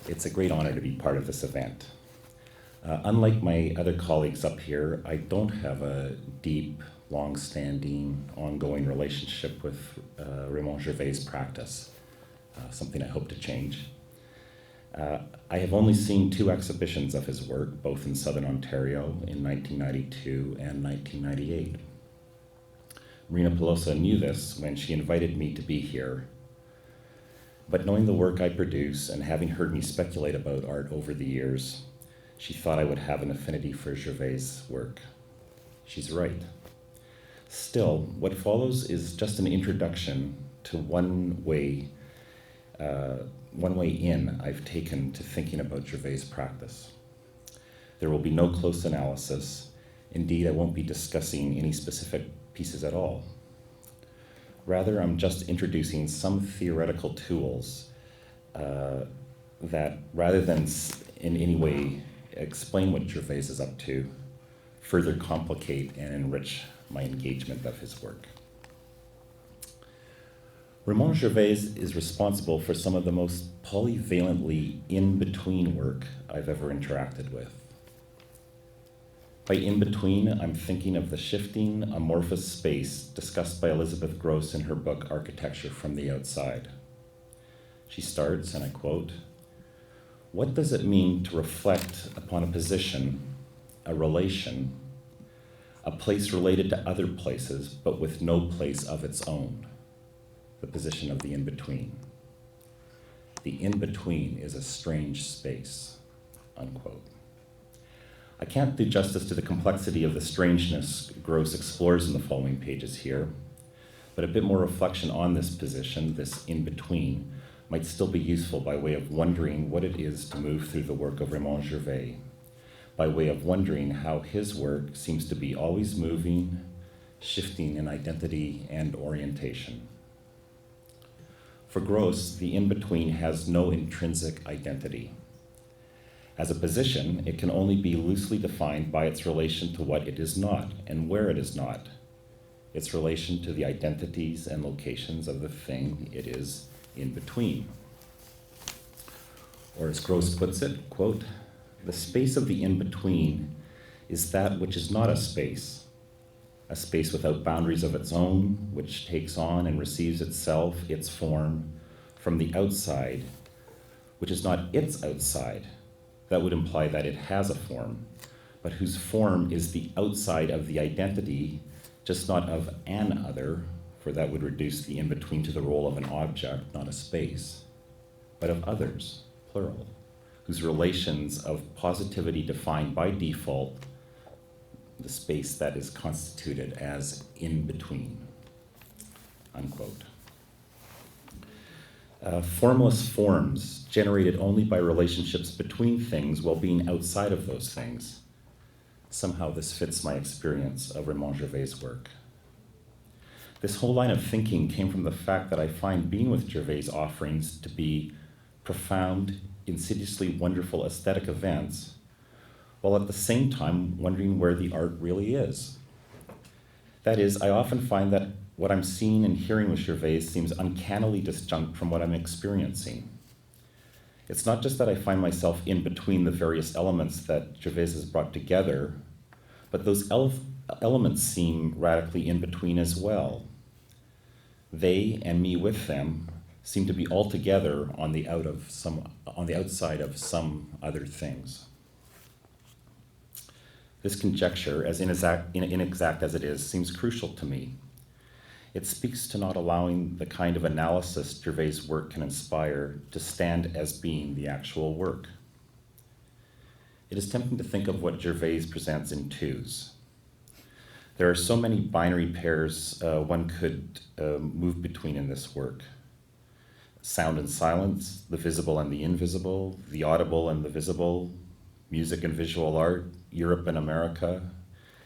It's a great honor to be part of this event. Unlike my other colleagues up here, I don't have a deep, long-standing, ongoing relationship with Raymond Gervais' practice, something I hope to change. I have only seen 2 exhibitions of his work, both in Southern Ontario in 1992 and 1998. Marina Pelosa knew this when she invited me to be here. But knowing the work I produce and having heard me speculate about art over the years, she thought I would have an affinity for Gervais' work. She's right. Still, what follows is just an introduction to one way in I've taken to thinking about Gervais' practice. There will be no close analysis. Indeed, I won't be discussing any specific pieces at all. Rather, I'm just introducing some theoretical tools that, rather than in any way explain what Gervais is up to, further complicate and enrich my engagement of his work. Raymond Gervais is responsible for some of the most polyvalently in-between work I've ever interacted with. By in-between, I'm thinking of the shifting, amorphous space discussed by Elizabeth Gross in her book, Architecture from the Outside. She starts, and I quote, "What does it mean to reflect upon a position, a relation, a place related to other places, but with no place of its own? The position of the in-between. The in-between is a strange space," unquote. I can't do justice to the complexity of the strangeness Gross explores in the following pages here, but a bit more reflection on this position, this in-between, might still be useful by way of wondering what it is to move through the work of Raymond Gervais, by way of wondering how his work seems to be always moving, shifting in identity and orientation. For Gross, the in-between has no intrinsic identity. As a position, it can only be loosely defined by its relation to what it is not and where it is not, its relation to the identities and locations of the thing it is in between. Or as Gross puts it, quote, "The space of the in-between is that which is not a space without boundaries of its own, which takes on and receives itself, its form, from the outside, which is not its outside." That would imply that it has a form, but whose form is the outside of the identity, just not of an other, for that would reduce the in-between to the role of an object, not a space, but of others, plural, whose relations of positivity defined by default the space that is constituted as in-between, unquote. Formless forms generated only by relationships between things while being outside of those things. Somehow this fits my experience of Raymond Gervais' work. This whole line of thinking came from the fact that I find being with Gervais' offerings to be profound, insidiously wonderful aesthetic events, while at the same time wondering where the art really is. That is, I often find that what I'm seeing and hearing with Gervais seems uncannily disjunct from what I'm experiencing. It's not just that I find myself in between the various elements that Gervais has brought together, but those elements seem radically in between as well. They, and me with them, seem to be altogether on the outside of some other things. This conjecture, as inexact as it is, seems crucial to me. It speaks to not allowing the kind of analysis Gervais' work can inspire to stand as being the actual work. It is tempting to think of what Gervais presents in twos. There are so many binary pairs one could move between in this work. Sound and silence, the visible and the invisible, the audible and the visible, music and visual art, Europe and America,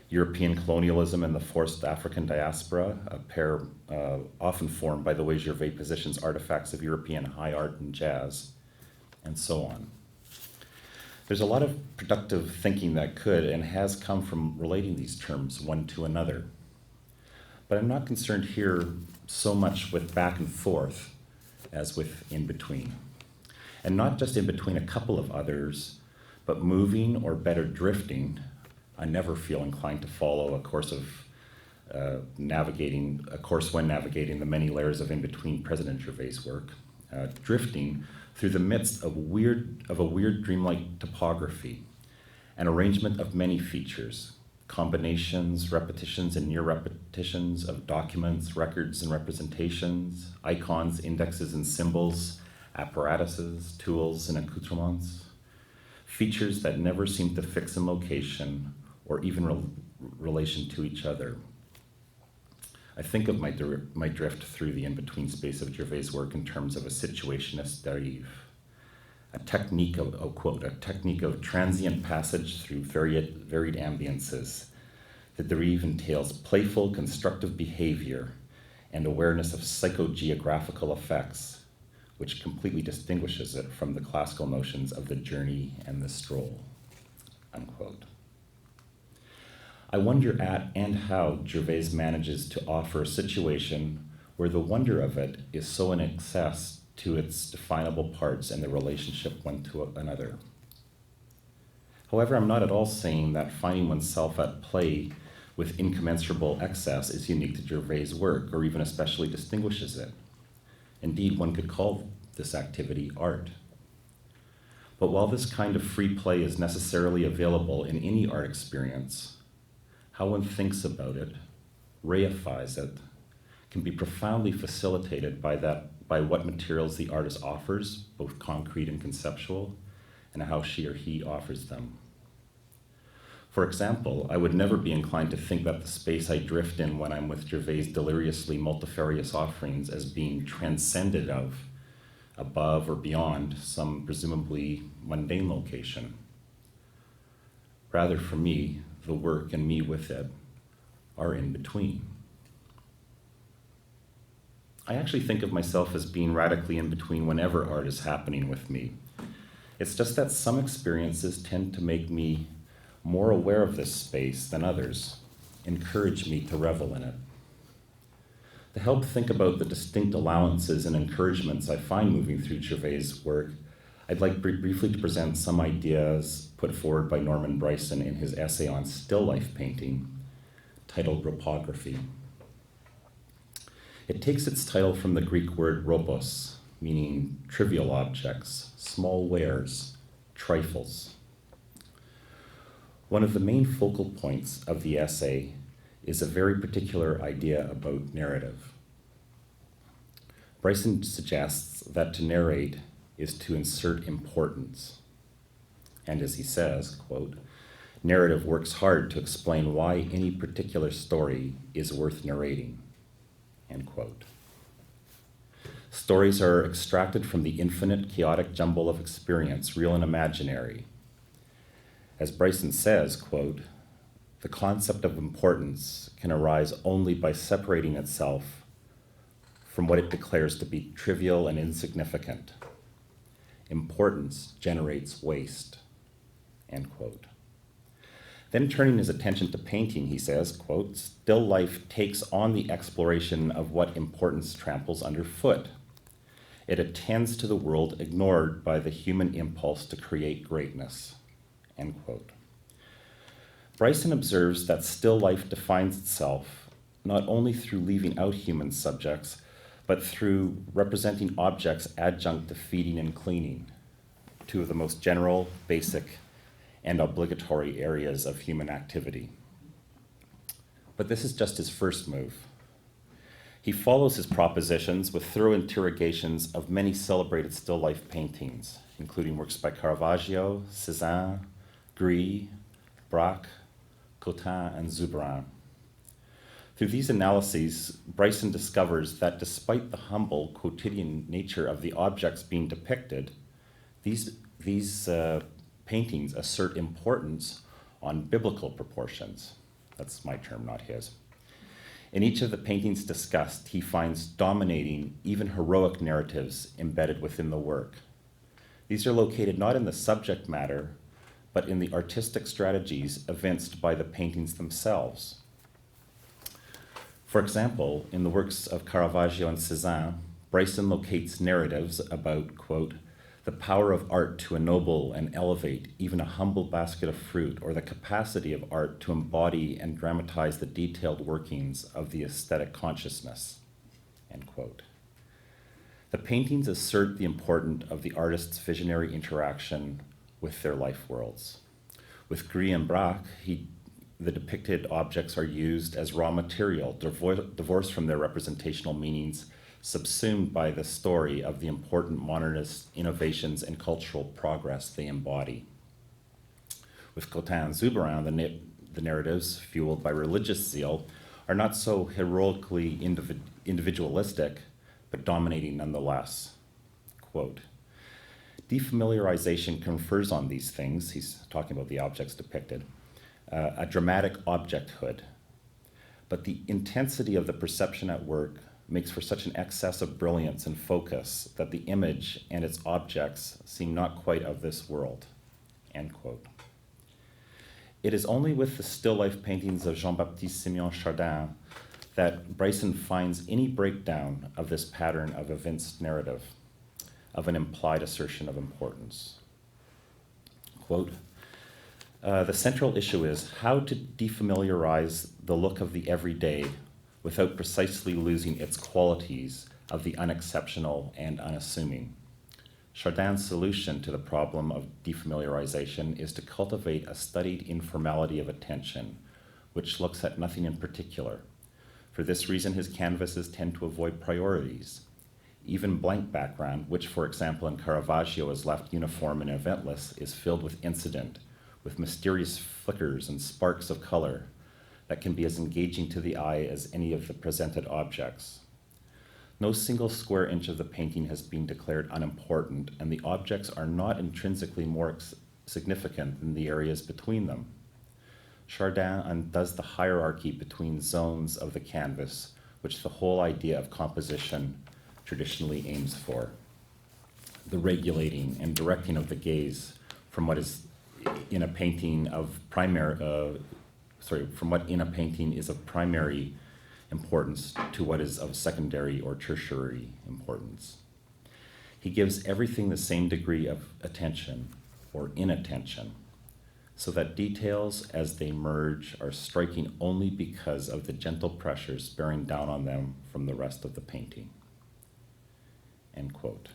European colonialism and the forced African diaspora, a pair often formed by the way Gervais positions artifacts of European high art and jazz, and so on. There's a lot of productive thinking that could and has come from relating these terms one to another. But I'm not concerned here so much with back and forth as with in between. and not just in between a couple of others, but moving or better drifting. I never feel inclined to follow a course when navigating the many layers of in-between President Gervais' work, drifting through the midst of a weird dreamlike topography, an arrangement of many features, combinations, repetitions and near repetitions of documents, records and representations, icons, indexes and symbols, apparatuses, tools and accoutrements, features that never seem to fix in location or even relation to each other. I think of my drift through the in-between space of Gervais' work in terms of a situationist derive, a technique of transient passage through varied ambiances. The derive entails playful, constructive behavior and awareness of psychogeographical effects, which completely distinguishes it from the classical notions of the journey and the stroll, unquote. I wonder at and how Gervais manages to offer a situation where the wonder of it is so in excess to its definable parts and the relationship one to another. However, I'm not at all saying that finding oneself at play with incommensurable excess is unique to Gervais' work or even especially distinguishes it. Indeed, one could call this activity art. But while this kind of free play is necessarily available in any art experience, how one thinks about it, reifies it, can be profoundly facilitated by what materials the artist offers, both concrete and conceptual, and how she or he offers them. For example, I would never be inclined to think that the space I drift in when I'm with Gervais' deliriously multifarious offerings as being transcended of, above or beyond some presumably mundane location. Rather, for me, the work and me with it are in between. I actually think of myself as being radically in between whenever art is happening with me. It's just that some experiences tend to make me more aware of this space than others, encourage me to revel in it. To help think about the distinct allowances and encouragements I find moving through Gervais' work, I'd like briefly to present some ideas put forward by Norman Bryson in his essay on still life painting, titled Ropography. It takes its title from the Greek word ropos, meaning trivial objects, small wares, trifles. One of the main focal points of the essay is a very particular idea about narrative. Bryson suggests that to narrate is to insert importance. And as he says, quote, narrative works hard to explain why any particular story is worth narrating, end quote. Stories are extracted from the infinite chaotic jumble of experience, real and imaginary. As Bryson says, quote, the concept of importance can arise only by separating itself from what it declares to be trivial and insignificant. Importance generates waste, end quote. Then turning his attention to painting, he says, quote, still life takes on the exploration of what importance tramples underfoot. It attends to the world ignored by the human impulse to create greatness, end quote. Bryson observes that still life defines itself not only through leaving out human subjects, but through representing objects adjunct to feeding and cleaning, two of the most general, basic, and obligatory areas of human activity. But this is just his first move. He follows his propositions with thorough interrogations of many celebrated still life paintings, including works by Caravaggio, Cézanne, Gris, Braque, Cotin, and Zurbaran. Through these analyses, Bryson discovers that despite the humble, quotidian nature of the objects being depicted, these paintings assert importance on biblical proportions. That's my term, not his. In each of the paintings discussed, he finds dominating, even heroic narratives embedded within the work. These are located not in the subject matter, but in the artistic strategies evinced by the paintings themselves. For example, in the works of Caravaggio and Cézanne, Bryson locates narratives about, quote, the power of art to ennoble and elevate even a humble basket of fruit, or the capacity of art to embody and dramatize the detailed workings of the aesthetic consciousness, end quote. The paintings assert the importance of the artist's visionary interaction with their life worlds. With Gris and Braque, the depicted objects are used as raw material, divorced from their representational meanings, subsumed by the story of the important modernist innovations and cultural progress they embody. With Cotin and Zurbaran, the narratives, fueled by religious zeal, are not so heroically individualistic, but dominating nonetheless. Quote, defamiliarization confers on these things, he's talking about the objects depicted, a dramatic objecthood, but the intensity of the perception at work makes for such an excess of brilliance and focus that the image and its objects seem not quite of this world, end quote. It is only with the still life paintings of Jean-Baptiste Simeon Chardin that Bryson finds any breakdown of this pattern of evinced narrative, of an implied assertion of importance. Quote, the central issue is how to defamiliarize the look of the everyday without precisely losing its qualities of the unexceptional and unassuming. Chardin's solution to the problem of defamiliarization is to cultivate a studied informality of attention, which looks at nothing in particular. For this reason, his canvases tend to avoid priorities. Even blank background, which, for example, in Caravaggio is left uniform and eventless, is filled with incident, with mysterious flickers and sparks of color that can be as engaging to the eye as any of the presented objects. No single square inch of the painting has been declared unimportant, and the objects are not intrinsically more significant than the areas between them. Chardin undoes the hierarchy between zones of the canvas, which the whole idea of composition traditionally aims for. The regulating and directing of the gaze from what is in a painting of from what in a painting is of primary importance to what is of secondary or tertiary importance. He gives everything the same degree of attention or inattention, so that details as they merge are striking only because of the gentle pressures bearing down on them from the rest of the painting. End quote.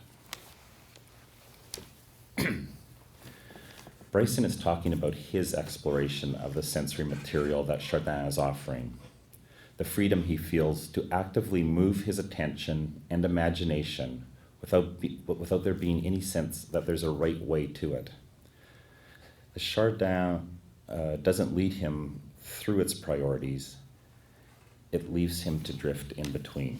Bryson is talking about his exploration of the sensory material that Chardin is offering, the freedom he feels to actively move his attention and imagination without there being any sense that there's a right way to it. The Chardin doesn't lead him through its priorities, it leaves him to drift in between.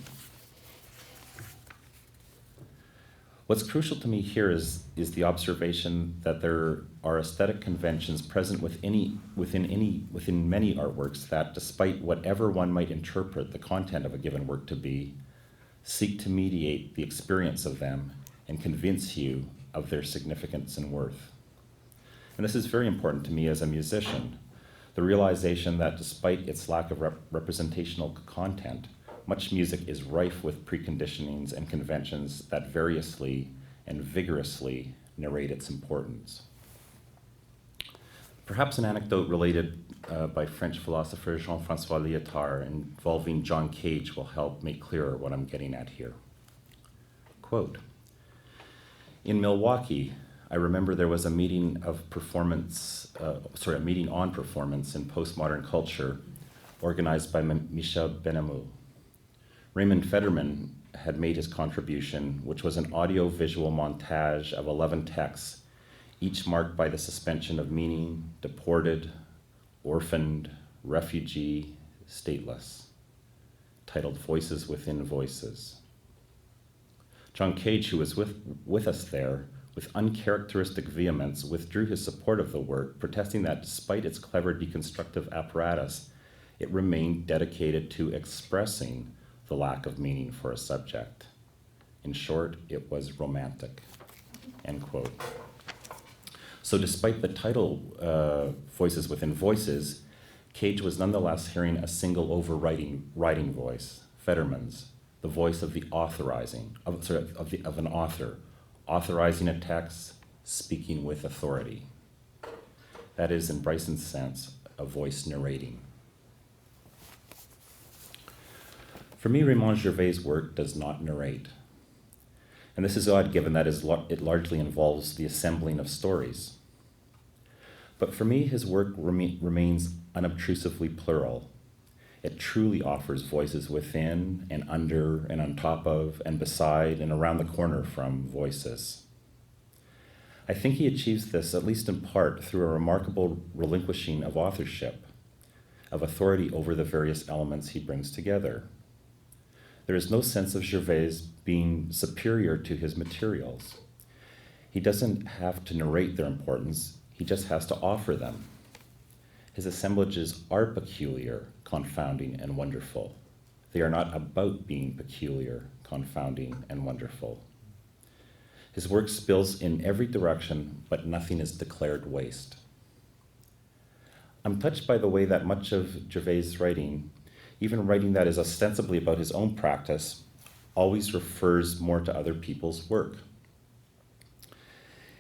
What's crucial to me here is the observation that there are aesthetic conventions present within many artworks that, despite whatever one might interpret the content of a given work to be, seek to mediate the experience of them and convince you of their significance and worth. And this is very important to me as a musician, the realization that despite its lack of representational content, much music is rife with preconditionings and conventions that variously and vigorously narrate its importance. Perhaps an anecdote related by French philosopher Jean-François Lyotard involving John Cage will help make clearer what I'm getting at here. Quote, in Milwaukee, I remember there was a meeting on performance in postmodern culture organized by Michel Benamou. Raymond Federman had made his contribution, which was an audio-visual montage of 11 texts, each marked by the suspension of meaning, deported, orphaned, refugee, stateless, titled Voices Within Voices. John Cage, who was with us there, with uncharacteristic vehemence, withdrew his support of the work, protesting that despite its clever deconstructive apparatus, it remained dedicated to expressing the lack of meaning for a subject. In short, it was romantic, end quote. So despite the title, Voices Within Voices, Cage was nonetheless hearing a single overriding voice, Federman's, the voice of the of an author, authorizing a text, speaking with authority. That is, in Bryson's sense, a voice narrating. For me, Raymond Gervais' work does not narrate. And this is odd given that it largely involves the assembling of stories. But for me, his work remains unobtrusively plural. It truly offers voices within and under and on top of and beside and around the corner from voices. I think he achieves this, at least in part, through a remarkable relinquishing of authorship, of authority over the various elements he brings together. There is no sense of Gervais being superior to his materials. He doesn't have to narrate their importance, he just has to offer them. His assemblages are peculiar, confounding, and wonderful. They are not about being peculiar, confounding, and wonderful. His work spills in every direction, but nothing is declared waste. I'm touched by the way that much of Gervais' writing, even writing that is ostensibly about his own practice, always refers more to other people's work.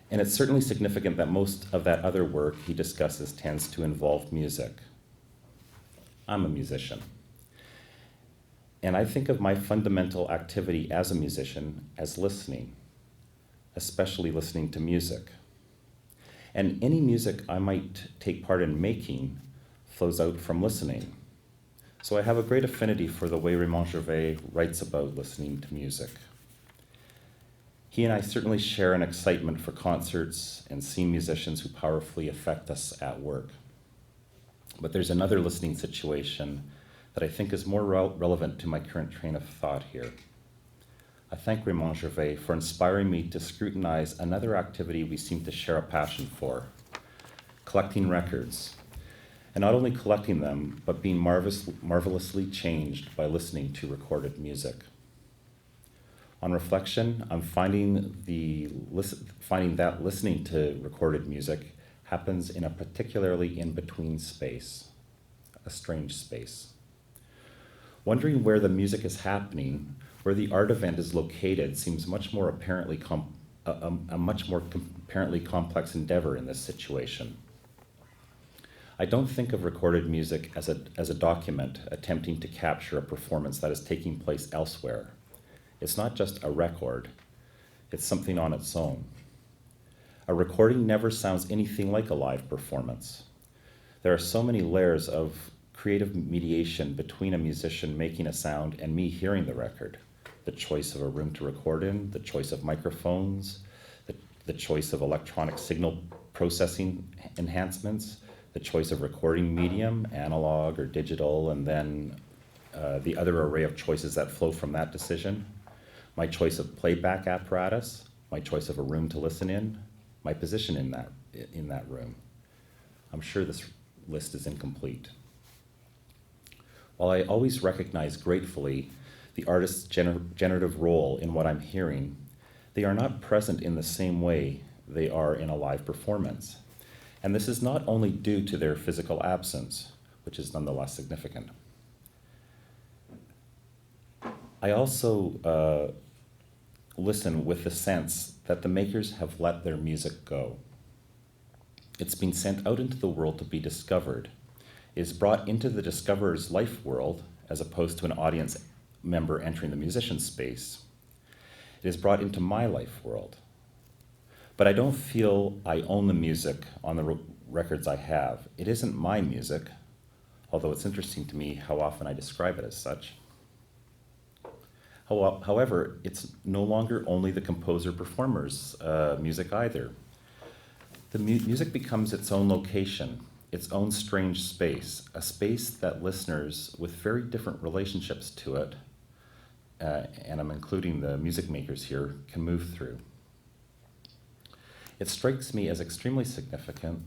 And it's certainly significant that most of that other work he discusses tends to involve music. I'm a musician. And I think of my fundamental activity as a musician as listening, especially listening to music. And any music I might take part in making flows out from listening. So I have a great affinity for the way Raymond Gervais writes about listening to music. He and I certainly share an excitement for concerts and seeing musicians who powerfully affect us at work. But there's another listening situation that I think is more relevant to my current train of thought here. I thank Raymond Gervais for inspiring me to scrutinize another activity we seem to share a passion for, collecting records. And not only collecting them, but being marvelously changed by listening to recorded music. On reflection, I'm finding that listening to recorded music happens in a particularly in-between space, a strange space. Wondering where the music is happening, where the art event is located, seems much more apparently apparently complex endeavor in this situation. I don't think of recorded music as a document attempting to capture a performance that is taking place elsewhere. It's not just a record, it's something on its own. A recording never sounds anything like a live performance. There are so many layers of creative mediation between a musician making a sound and me hearing the record. The choice of a room to record in, the choice of microphones, the choice of electronic signal processing enhancements, the choice of recording medium, analog or digital, and then the other array of choices that flow from that decision. My choice of playback apparatus, my choice of a room to listen in, my position in that room. I'm sure this list is incomplete. While I always recognize gratefully the artist's generative role in what I'm hearing, they are not present in the same way they are in a live performance. And this is not only due to their physical absence, which is nonetheless significant. I also listen with the sense that the makers have let their music go. It's been sent out into the world to be discovered. It is brought into the discoverer's life world as opposed to an audience member entering the musician's space. It is brought into my life world. But I don't feel I own the music on the records I have. It isn't my music, although it's interesting to me how often I describe it as such. However, it's no longer only the composer-performer's music either. The music becomes its own location, its own strange space, a space that listeners with very different relationships to it, and I'm including the music makers here, can move through. It strikes me as extremely significant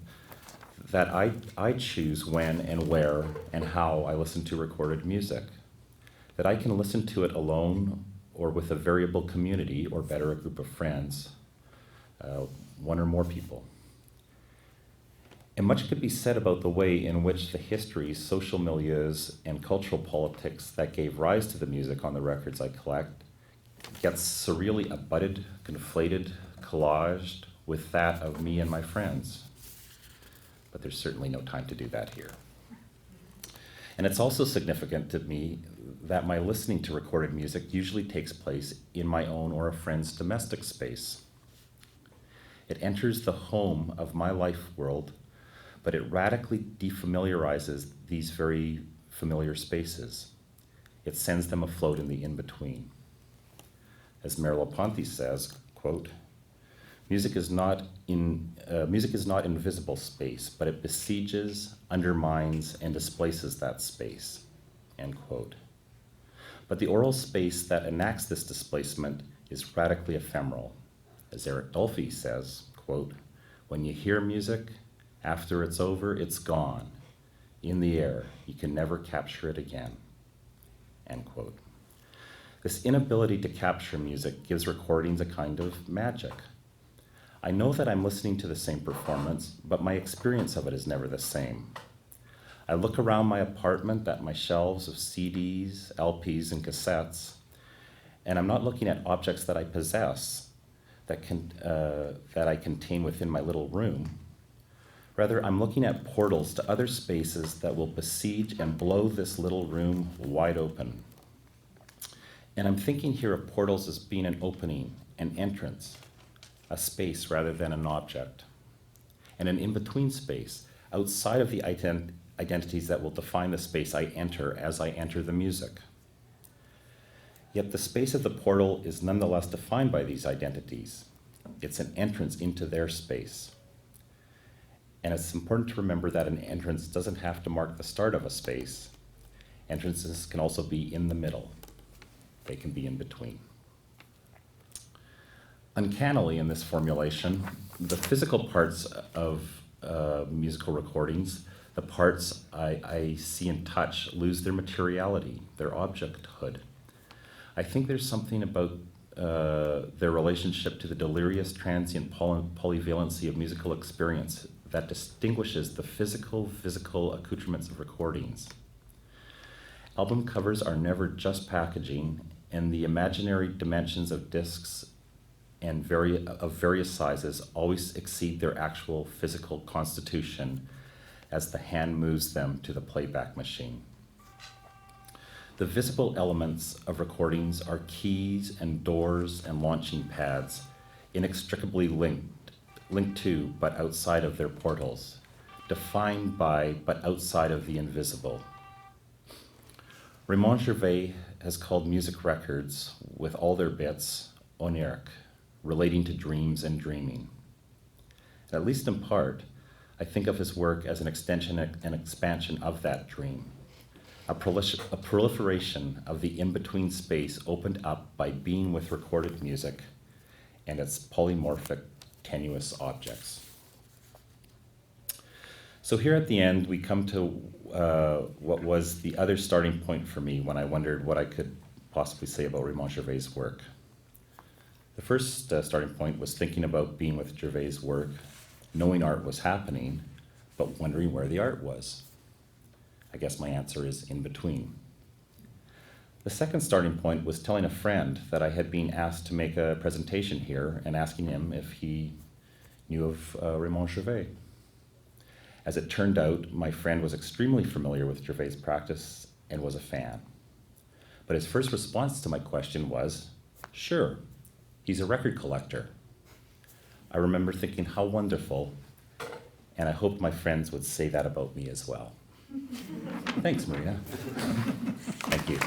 that I choose when and where and how I listen to recorded music, that I can listen to it alone or with a variable community, or better, a group of friends, one or more people. And much could be said about the way in which the histories, social milieus, and cultural politics that gave rise to the music on the records I collect gets surreally abutted, conflated, collaged with that of me and my friends. But there's certainly no time to do that here. And it's also significant to me that my listening to recorded music usually takes place in my own or a friend's domestic space. It enters the home of my life world, but it radically defamiliarizes these very familiar spaces. It sends them afloat in the in-between. As Merleau-Ponty says, quote, music is not invisible space, but it besieges, undermines, and displaces that space, end quote. But the oral space that enacts this displacement is radically ephemeral. As Eric Dolphy says, quote, when you hear music, after it's over, it's gone. In the air, you can never capture it again, end quote. This inability to capture music gives recordings a kind of magic. I know that I'm listening to the same performance, but my experience of it is never the same. I look around my apartment at my shelves of CDs, LPs, and cassettes, and I'm not looking at objects that I possess, that I contain within my little room. Rather, I'm looking at portals to other spaces that will besiege and blow this little room wide open. And I'm thinking here of portals as being an opening, an entrance, a space rather than an object, and an in-between space outside of the identities that will define the space I enter as I enter the music. Yet the space of the portal is nonetheless defined by these identities. It's an entrance into their space. And it's important to remember that an entrance doesn't have to mark the start of a space. Entrances can also be in the middle. They can be in between. Uncannily in this formulation, the physical parts of musical recordings, the parts I see and touch, lose their materiality, their objecthood. I think there's something about their relationship to the delirious, transient polyvalency of musical experience that distinguishes the physical accoutrements of recordings. Album covers are never just packaging, and the imaginary dimensions of discs and of various sizes always exceed their actual physical constitution as the hand moves them to the playback machine. The visible elements of recordings are keys and doors and launching pads, inextricably linked to but outside of their portals, defined by but outside of the invisible. Raymond Gervais has called music records, with all their bits, oniric, relating to dreams and dreaming. At least in part, I think of his work as an extension and expansion of that dream, a proliferation of the in-between space opened up by being with recorded music and its polymorphic, tenuous objects. So here at the end, we come to what was the other starting point for me when I wondered what I could possibly say about Raymond Gervais' work. The first starting point was thinking about being with Gervais' work, knowing art was happening, but wondering where the art was. I guess my answer is in between. The second starting point was telling a friend that I had been asked to make a presentation here and asking him if he knew of Raymond Gervais. As it turned out, my friend was extremely familiar with Gervais' practice and was a fan. But his first response to my question was, sure, he's a record collector. I remember thinking how wonderful, and I hoped my friends would say that about me as well. Thanks, Maria. Thank you.